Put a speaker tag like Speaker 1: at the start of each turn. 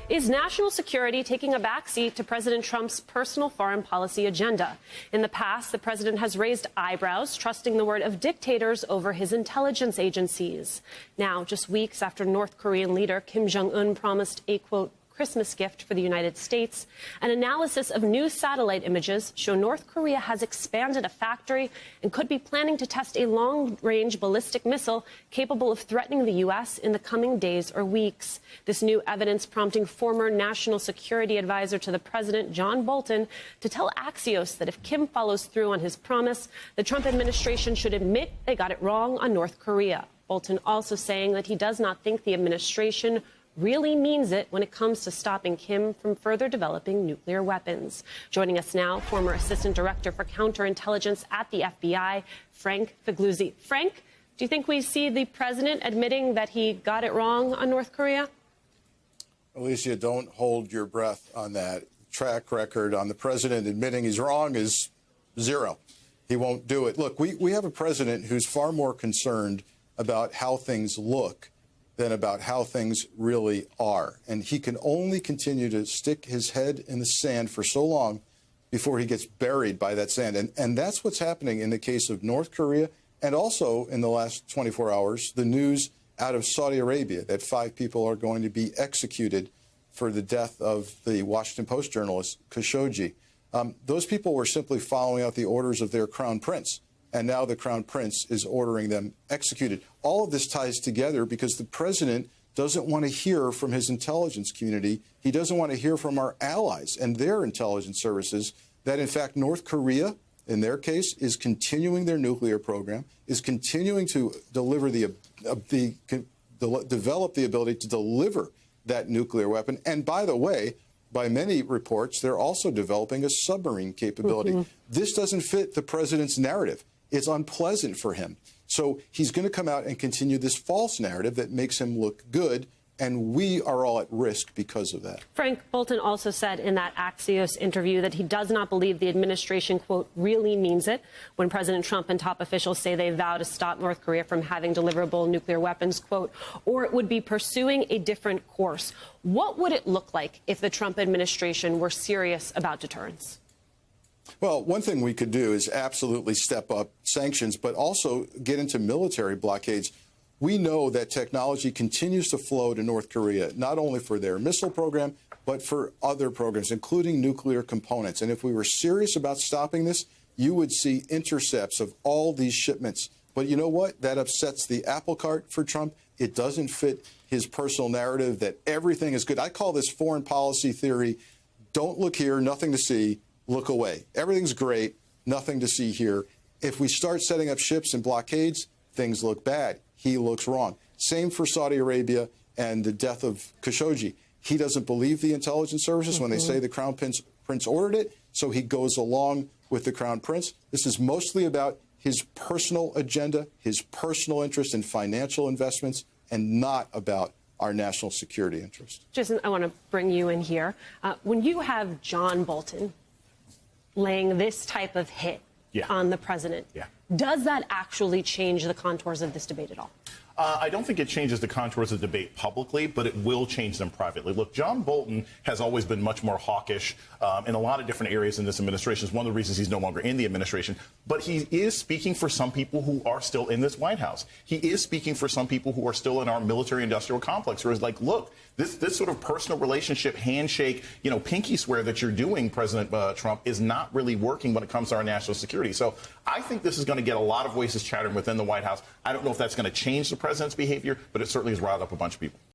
Speaker 1: Is national security taking a backseat to President Trump's personal foreign policy agenda? In the past, the president has raised eyebrows, trusting the word of dictators over his intelligence agencies. Now, just weeks after North Korean leader Kim Jong-un promised a, quote, Christmas gift for the United States, an analysis of new satellite images show North Korea has expanded a factory and could be planning to test a long-range ballistic missile capable of threatening the U.S. in the coming days or weeks. This new evidence prompting former national security advisor to the president, John Bolton, to tell Axios that if Kim follows through on his promise, the Trump administration should admit they got it wrong on North Korea. Bolton also saying that he does not think the administration really means it when it comes to stopping Kim from further developing nuclear weapons. Joining us now, former Assistant Director for Counterintelligence at the FBI, Frank Figliuzzi. Frank, do you think we see the president admitting that he got it wrong on North Korea?
Speaker 2: Alicia, don't hold your breath on that. Track record on the president admitting he's wrong is zero. He won't do it. Look, we have a president who's far more concerned about how things look than about how things really are. And he can only continue to stick his head in the sand for so long before he gets buried by that sand. And that's what's happening in the case of North Korea, and also in the last 24 hours, the news out of Saudi Arabia that 5 people are going to be executed for the death of the Washington Post journalist Khashoggi. Those people were simply following out the orders of their crown prince. And now the crown prince is ordering them executed. All of this ties together because the president doesn't want to hear from his intelligence community. He doesn't want to hear from our allies and their intelligence services that, in fact, North Korea, in their case, is continuing their nuclear program, is continuing to deliver develop the ability to deliver that nuclear weapon. And by the way, by many reports, they're also developing a submarine capability. This doesn't fit the president's narrative. It's unpleasant for him. So he's going to come out and continue this false narrative that makes him look good, and we are all at risk because of that.
Speaker 1: Frank, Bolton also said in that Axios interview that he does not believe the administration, quote, really means it when President Trump and top officials say they vow to stop North Korea from having deliverable nuclear weapons, quote, or it would be pursuing a different course. What would it look like if the Trump administration were serious about deterrence?
Speaker 2: Well, one thing we could do is absolutely step up sanctions, but also get into military blockades. We know that technology continues to flow to North Korea, not only for their missile program, but for other programs, including nuclear components. And if we were serious about stopping this, you would see intercepts of all these shipments. But you know what? That upsets the apple cart for Trump. It doesn't fit his personal narrative that everything is good. I call this foreign policy theory. Don't look here, nothing to see. Look away. Everything's great, nothing to see here. If we start setting up ships and blockades, things look bad. He looks wrong. Same for Saudi Arabia and the death of Khashoggi. He doesn't believe the intelligence services when they say the crown prince ordered it, so he goes along with the crown prince. This is mostly about his personal agenda, his personal interest in financial investments, and not about our national security interest.
Speaker 1: Jason, I want to bring you in here. When you have John Bolton laying this type of hit on the president, does that actually change the contours of this debate at all?
Speaker 3: I don't think it changes the contours of the debate publicly, but it will change them privately. Look, John Bolton has always been much more hawkish in a lot of different areas in this administration. It's one of the reasons he's no longer in the administration. But he is speaking for some people who are still in this White House. He is speaking for some people who are still in our military-industrial complex, who is like, look, this sort of personal relationship, handshake, pinky swear that you're doing, President Trump, is not really working when it comes to our national security. So I think this is going to get a lot of voices chattering within the White House. I don't know if that's going to change the president's behavior, but it certainly has riled up a bunch of people.